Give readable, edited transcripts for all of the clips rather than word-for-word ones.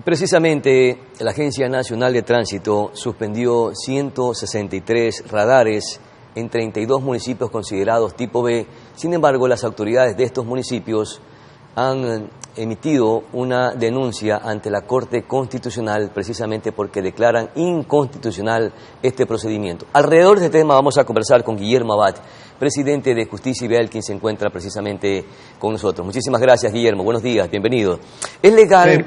Precisamente, la Agencia Nacional de Tránsito suspendió 163 radares en 32 municipios considerados tipo B. Sin embargo, las autoridades de estos municipios han emitido una denuncia ante la Corte Constitucional precisamente porque declaran inconstitucional este procedimiento. Alrededor de este tema vamos a conversar con Guillermo Abad, presidente de Justicia Vial, quien se encuentra precisamente con nosotros. Muchísimas gracias, Guillermo. Buenos días, bienvenido. ¿Es legal,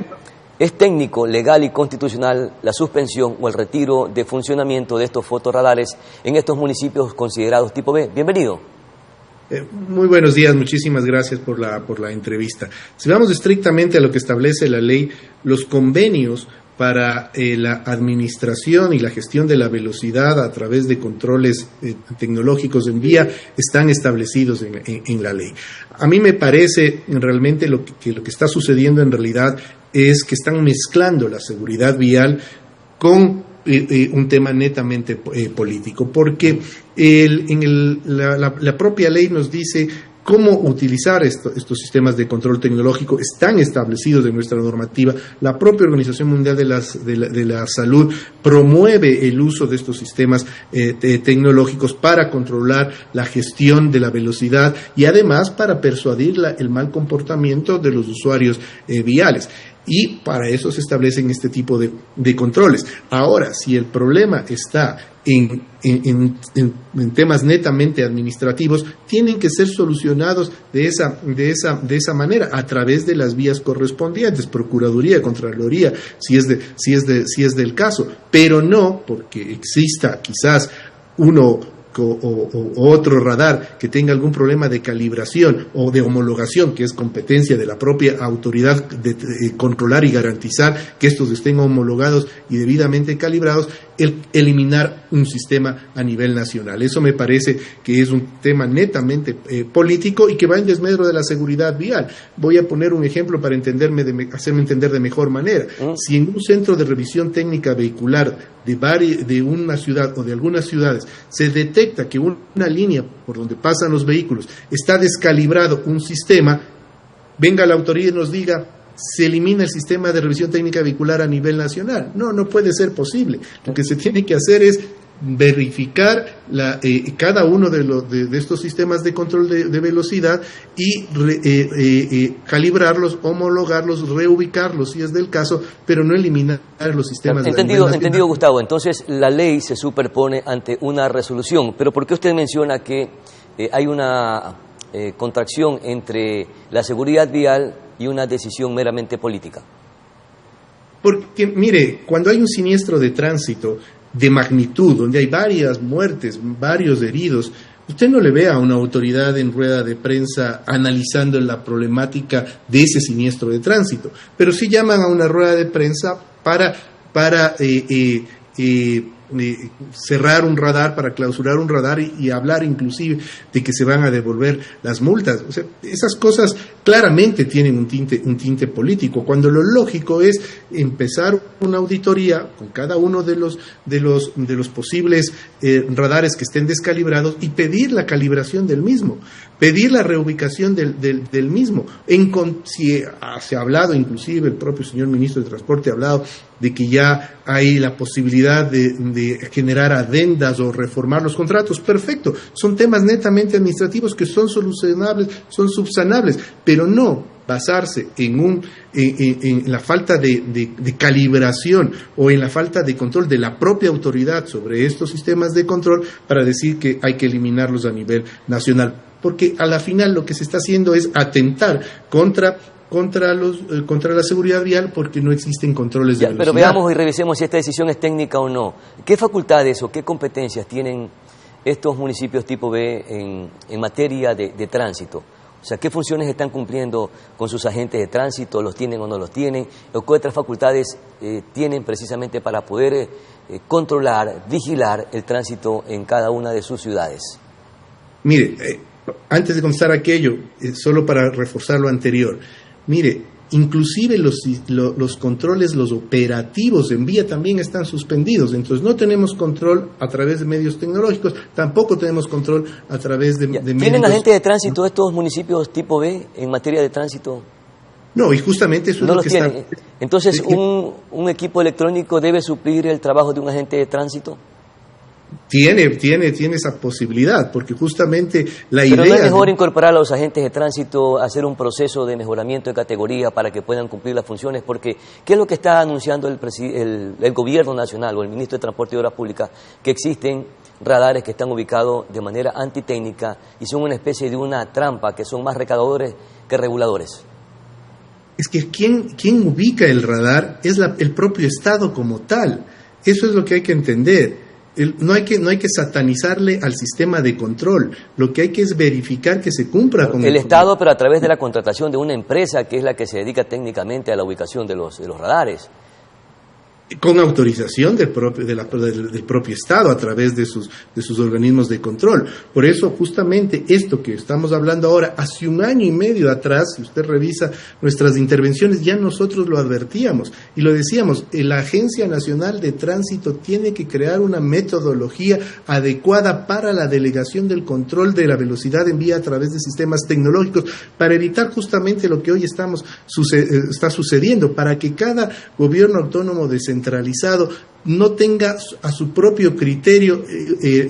es técnico, legal y constitucional la suspensión o el retiro de funcionamiento de estos fotorradares en estos municipios considerados tipo B? Bienvenido. Muy buenos días, muchísimas gracias por la entrevista. Si vamos estrictamente a lo que establece la ley, los convenios para la administración y la gestión de la velocidad a través de controles tecnológicos en vía están establecidos en la ley. A mí me parece realmente lo que está sucediendo en realidad es que están mezclando la seguridad vial con un tema netamente político, porque la propia ley nos dice cómo utilizar estos sistemas de control tecnológico. Están establecidos en nuestra normativa. La propia Organización Mundial de la Salud promueve el uso de estos sistemas tecnológicos para controlar la gestión de la velocidad y además para persuadir el mal comportamiento de los usuarios viales. Y para eso se establecen este tipo de controles. Ahora, si el problema está en temas netamente administrativos, tienen que ser solucionados de esa manera, a través de las vías correspondientes, Procuraduría, Contraloría, si es del caso, pero no porque exista quizás uno o otro radar que tenga algún problema de calibración o de homologación, que es competencia de la propia autoridad de controlar y garantizar que estos estén homologados y debidamente calibrados, eliminar un sistema a nivel nacional. Eso me parece que es un tema netamente político y que va en desmedro de la seguridad vial. Voy a poner un ejemplo para hacerme entender de mejor manera. Si en un centro de revisión técnica vehicular de una ciudad o de algunas ciudades se detecta que una línea por donde pasan los vehículos está descalibrado un sistema, venga la autoridad y nos diga: se elimina el sistema de revisión técnica vehicular a nivel nacional. No puede ser posible. Lo que se tiene que hacer es verificar cada uno de estos sistemas de control de velocidad y calibrarlos, homologarlos, reubicarlos si es del caso, pero no eliminar los sistemas. Entendido, Gustavo. Entonces la ley se superpone ante una resolución, pero ¿por qué usted menciona que hay una contracción entre la seguridad vial y una decisión meramente política? Porque, mire, cuando hay un siniestro de tránsito de magnitud, donde hay varias muertes, varios heridos, usted no le ve a una autoridad en rueda de prensa analizando la problemática de ese siniestro de tránsito, pero sí llaman a una rueda de prensa para cerrar un radar, para clausurar un radar y hablar inclusive de que se van a devolver las multas. O sea, esas cosas claramente tienen un tinte político, cuando lo lógico es empezar una auditoría con cada uno de los posibles radares que estén descalibrados y pedir la calibración del mismo, pedir la reubicación del mismo. Se ha hablado, inclusive el propio señor ministro de Transporte ha hablado de que ya hay la posibilidad de generar adendas o reformar los contratos. Perfecto, son temas netamente administrativos que son solucionables, son subsanables, pero no basarse en la falta de calibración o en la falta de control de la propia autoridad sobre estos sistemas de control para decir que hay que eliminarlos a nivel nacional, porque a la final lo que se está haciendo es atentar contra la seguridad vial, porque no existen controles de velocidad. Pero veamos y revisemos si esta decisión es técnica o no. ¿Qué facultades o qué competencias tienen estos municipios tipo B en materia de tránsito? O sea, ¿qué funciones están cumpliendo con sus agentes de tránsito? ¿Los tienen o no los tienen? ¿O qué otras facultades tienen precisamente para poder controlar, vigilar el tránsito en cada una de sus ciudades? Mire, antes de contestar aquello, solo para reforzar lo anterior, mire, inclusive los controles, los operativos en vía también están suspendidos. Entonces no tenemos control a través de medios tecnológicos, tampoco tenemos control a través de medios. ¿Tienen agentes de tránsito estos municipios tipo B en materia de tránsito? No, y justamente eso no es lo los que tienen. está... Entonces, ¿un equipo electrónico debe suplir el trabajo de un agente de tránsito? Tiene esa posibilidad, porque justamente la idea... Pero ¿no es mejor de... incorporar a los agentes de tránsito, hacer un proceso de mejoramiento de categoría para que puedan cumplir las funciones? Porque, ¿qué es lo que está anunciando el gobierno nacional o el ministro de Transporte y Obras Públicas? Que existen radares que están ubicados de manera antitécnica y son una especie de una trampa, que son más recaudadores que reguladores. Es que quien ubica el radar es el propio Estado como tal. Eso es lo que hay que entender. No hay que satanizarle al sistema de control. Lo que hay que es verificar que se cumpla con el Estado, pero a través de la contratación de una empresa que es la que se dedica técnicamente a la ubicación de los radares. Con autorización del propio Estado a través de sus organismos de control. Por eso justamente esto que estamos hablando ahora, hace 1 año y medio atrás, si usted revisa nuestras intervenciones, ya nosotros lo advertíamos y lo decíamos, la Agencia Nacional de Tránsito tiene que crear una metodología adecuada para la delegación del control de la velocidad en vía a través de sistemas tecnológicos, para evitar justamente lo que hoy está sucediendo, para que cada gobierno autónomo descentralizado no tenga a su propio criterio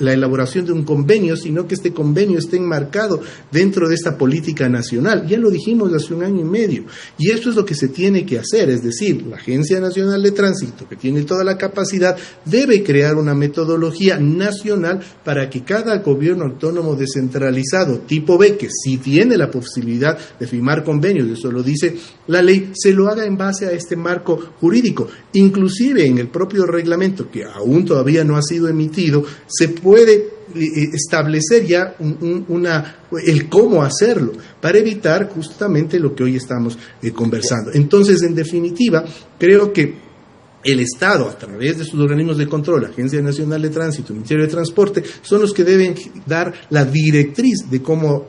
la elaboración de un convenio, sino que este convenio esté enmarcado dentro de esta política nacional. Ya lo dijimos hace 1 año y medio, y esto es lo que se tiene que hacer, es decir, la Agencia Nacional de Tránsito, que tiene toda la capacidad, debe crear una metodología nacional para que cada gobierno autónomo descentralizado tipo B, que sí tiene la posibilidad de firmar convenios, eso lo dice la ley, se lo haga en base a este marco jurídico. Inclusive en el propio reglamento, que aún todavía no ha sido emitido, se puede establecer ya el cómo hacerlo, para evitar justamente lo que hoy estamos conversando. Entonces, en definitiva, creo que el Estado, a través de sus organismos de control, Agencia Nacional de Tránsito, Ministerio de Transporte, son los que deben dar la directriz de cómo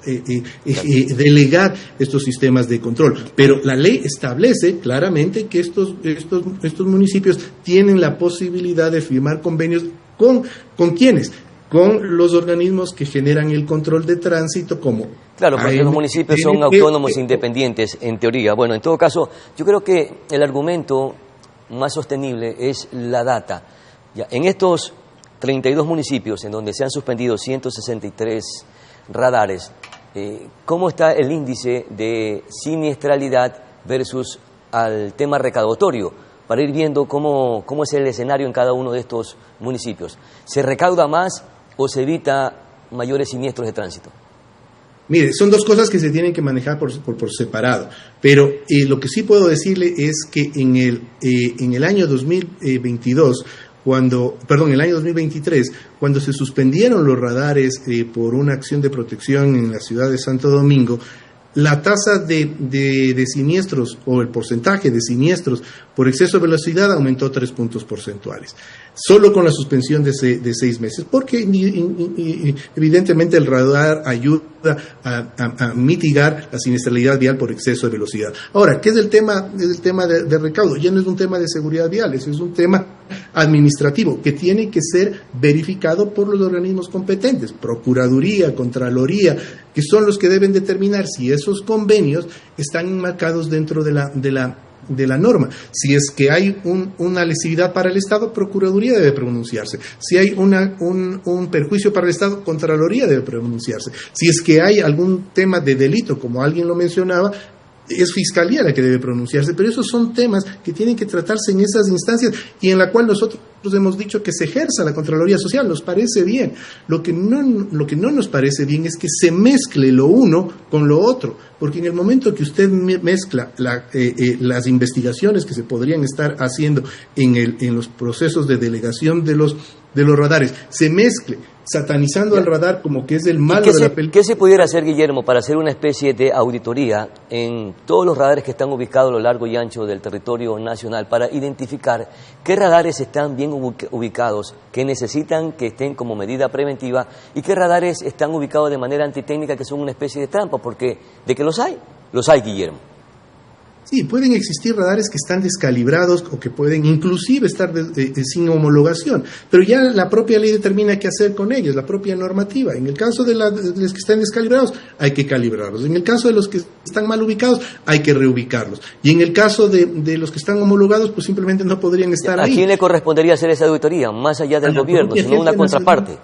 delegar estos sistemas de control. Pero la ley establece claramente que estos municipios tienen la posibilidad de firmar convenios ¿con quiénes? Con los organismos que generan el control de tránsito, como... Claro, porque los municipios son autónomos independientes, en teoría. Bueno, en todo caso, yo creo que el argumento más sostenible es la data. Ya, en estos 32 municipios en donde se han suspendido 163 radares, ¿cómo está el índice de siniestralidad versus al tema recaudatorio? Para ir viendo cómo es el escenario en cada uno de estos municipios. ¿Se recauda más o se evita mayores siniestros de tránsito? Mire, son dos cosas que se tienen que manejar por separado, pero lo que sí puedo decirle es que en el año 2023, cuando se suspendieron los radares por una acción de protección en la ciudad de Santo Domingo, la tasa de siniestros o el porcentaje de siniestros por exceso de velocidad aumentó 3 puntos porcentuales, solo con la suspensión de 6 meses, porque evidentemente el radar ayuda a mitigar la siniestralidad vial por exceso de velocidad. Ahora, ¿qué es el tema de recaudo? Ya no es un tema de seguridad vial, es un tema administrativo que tiene que ser verificado por los organismos competentes, Procuraduría, Contraloría, que son los que deben determinar si esos convenios están enmarcados dentro de la norma. Si es que hay una lesividad para el Estado, Procuraduría debe pronunciarse. Si hay un perjuicio para el Estado, Contraloría debe pronunciarse. Si es que hay algún tema de delito, como alguien lo mencionaba, es Fiscalía la que debe pronunciarse, pero esos son temas que tienen que tratarse en esas instancias y en la cual nosotros hemos dicho que se ejerza la Contraloría Social. Nos parece bien. Lo que no nos parece bien es que se mezcle lo uno con lo otro, porque en el momento que usted mezcla las investigaciones que se podrían estar haciendo en los procesos de delegación de los radares, se mezcle satanizando al radar como que es el malo de la película. ¿Qué se pudiera hacer, Guillermo, para hacer una especie de auditoría en todos los radares que están ubicados a lo largo y ancho del territorio nacional para identificar qué radares están bien ubicados, que necesitan que estén como medida preventiva y qué radares están ubicados de manera antitécnica que son una especie de trampa? Porque de que los hay, Guillermo. Sí, pueden existir radares que están descalibrados o que pueden inclusive estar sin homologación, pero ya la propia ley determina qué hacer con ellos, la propia normativa. En el caso de los que están descalibrados, hay que calibrarlos. En el caso de los que están mal ubicados, hay que reubicarlos. Y en el caso de los que están homologados, pues simplemente no podrían estar ahí. ¿A quién le correspondería hacer esa auditoría? Más allá del gobierno, sino una contraparte.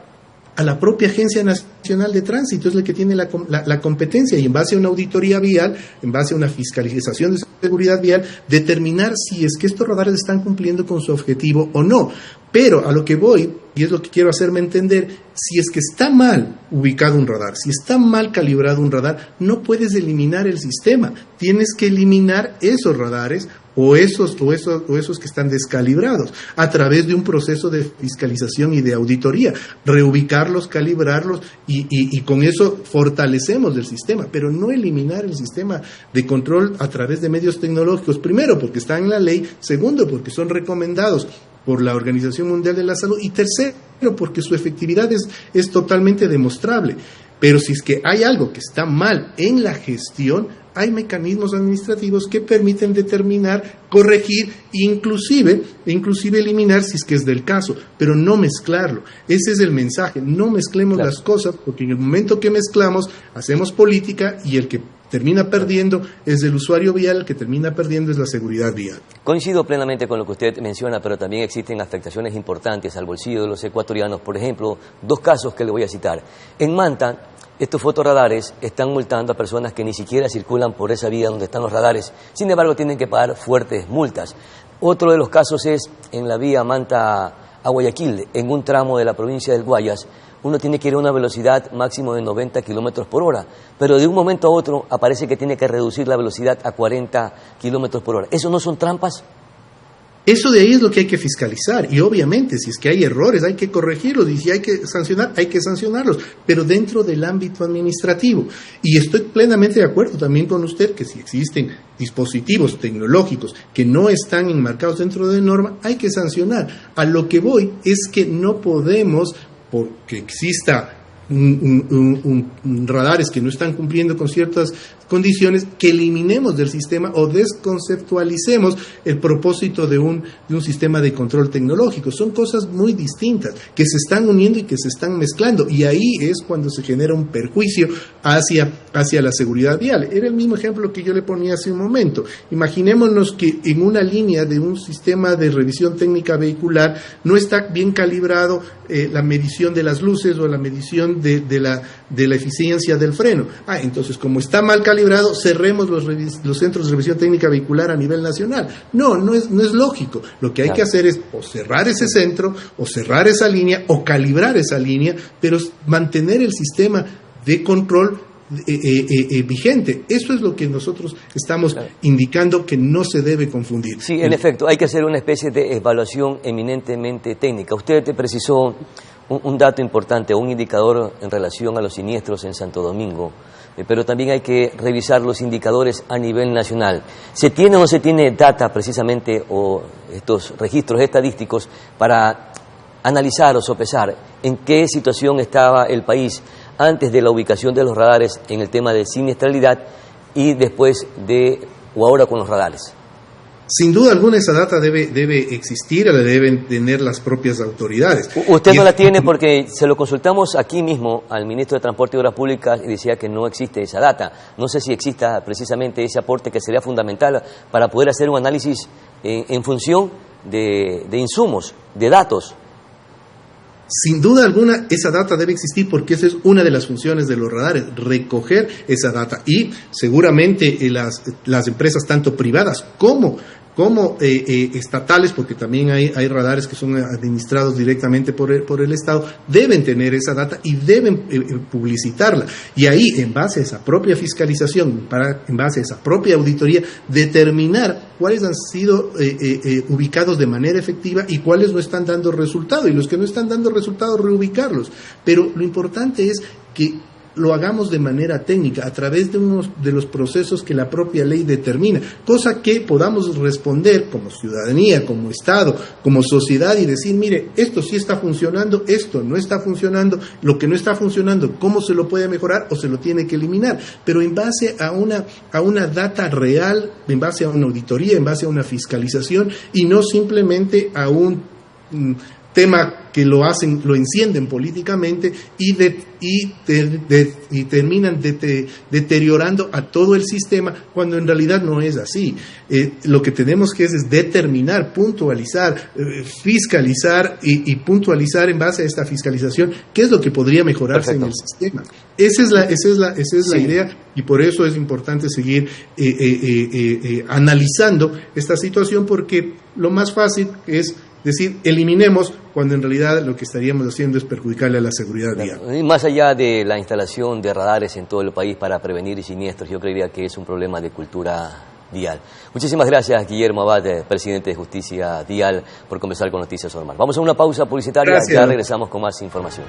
A la propia Agencia Nacional de Tránsito es la que tiene la competencia, y en base a una auditoría vial, en base a una fiscalización de seguridad vial, determinar si es que estos radares están cumpliendo con su objetivo o no. Pero a lo que voy, y es lo que quiero hacerme entender, si es que está mal ubicado un radar, si está mal calibrado un radar, no puedes eliminar el sistema, tienes que eliminar esos radares o esos que están descalibrados a través de un proceso de fiscalización y de auditoría, reubicarlos, calibrarlos y con eso fortalecemos el sistema, pero no eliminar el sistema de control a través de medios tecnológicos, primero porque está en la ley, segundo porque son recomendados por la Organización Mundial de la Salud, y tercero porque su efectividad es totalmente demostrable. Pero si es que hay algo que está mal en la gestión, hay mecanismos administrativos que permiten determinar, corregir, inclusive eliminar si es que es del caso, pero no mezclarlo. Ese es el mensaje, no mezclemos las cosas, porque en el momento que mezclamos, hacemos política y el que termina perdiendo es el usuario vial, el que termina perdiendo es la seguridad vial. Coincido plenamente con lo que usted menciona, pero también existen afectaciones importantes al bolsillo de los ecuatorianos. Por ejemplo, 2 casos que le voy a citar. En Manta, estos fotorradares están multando a personas que ni siquiera circulan por esa vía donde están los radares. Sin embargo, tienen que pagar fuertes multas. Otro de los casos es en la vía Manta a Guayaquil, en un tramo de la provincia del Guayas. Uno tiene que ir a una velocidad máximo de 90 kilómetros por hora, pero de un momento a otro aparece que tiene que reducir la velocidad a 40 kilómetros por hora. ¿Eso no son trampas? Eso de ahí es lo que hay que fiscalizar, y obviamente si es que hay errores hay que corregirlos, y si hay que sancionar, hay que sancionarlos, pero dentro del ámbito administrativo. Y estoy plenamente de acuerdo también con usted que si existen dispositivos tecnológicos que no están enmarcados dentro de norma, hay que sancionar. A lo que voy es que no podemos, porque exista radares que no están cumpliendo con ciertas condiciones, que eliminemos del sistema o desconceptualicemos el propósito de un sistema de control tecnológico. Son cosas muy distintas que se están uniendo y que se están mezclando, y ahí es cuando se genera un perjuicio hacia la seguridad vial. Era el mismo ejemplo que yo le ponía hace un momento. Imaginémonos que en una línea de un sistema de revisión técnica vehicular no está bien calibrado la medición de las luces o la medición de la eficiencia del freno. Entonces, como está mal calibrado, cerremos los centros de revisión técnica vehicular a nivel nacional. No es lógico. Lo que hay que hacer es o cerrar ese centro, o cerrar esa línea, o calibrar esa línea, pero mantener el sistema de control vigente. Eso es lo que nosotros estamos indicando, que no se debe confundir. Sí, en efecto, hay que hacer una especie de evaluación eminentemente técnica. Usted te precisó un dato importante, un indicador en relación a los siniestros en Santo Domingo, pero también hay que revisar los indicadores a nivel nacional. ¿Se tiene o no se tiene data precisamente, o estos registros estadísticos para analizar o sopesar en qué situación estaba el país antes de la ubicación de los radares en el tema de siniestralidad y después o ahora con los radares? Sin duda alguna esa data debe existir, la deben tener las propias autoridades. Usted no la tiene porque se lo consultamos aquí mismo al ministro de Transporte y Obras Públicas y decía que no existe esa data. No sé si exista precisamente ese aporte que sería fundamental para poder hacer un análisis en función de insumos, de datos. Sin duda alguna, esa data debe existir porque esa es una de las funciones de los radares, recoger esa data. Y seguramente las empresas, tanto privadas como estatales, porque también hay radares que son administrados directamente por el Estado, deben tener esa data y deben publicitarla. Y ahí, en base a esa propia fiscalización, en base a esa propia auditoría, determinar cuáles han sido ubicados de manera efectiva y cuáles no están dando resultado. Y los que no están dando resultado, reubicarlos. Pero lo importante es que lo hagamos de manera técnica, a través de unos de los procesos que la propia ley determina, cosa que podamos responder como ciudadanía, como Estado, como sociedad y decir, mire, esto sí está funcionando, esto no está funcionando, lo que no está funcionando, cómo se lo puede mejorar o se lo tiene que eliminar, pero en base a una data real, en base a una auditoría, en base a una fiscalización y no simplemente a un tema que lo encienden políticamente y terminan deteriorando a todo el sistema, cuando en realidad no es así. Lo que tenemos que es determinar, puntualizar, fiscalizar y puntualizar en base a esta fiscalización qué es lo que podría mejorarse en el sistema. Esa es la idea, y por eso es importante seguir analizando esta situación, porque lo más fácil es decir, eliminemos, cuando en realidad lo que estaríamos haciendo es perjudicarle a la seguridad vial. Y más allá de la instalación de radares en todo el país para prevenir siniestros, yo creería que es un problema de cultura vial. Muchísimas gracias, Guillermo Abad, presidente de Justicia Vial, por conversar con Noticias Omar. Vamos a una pausa publicitaria, ya regresamos con más información.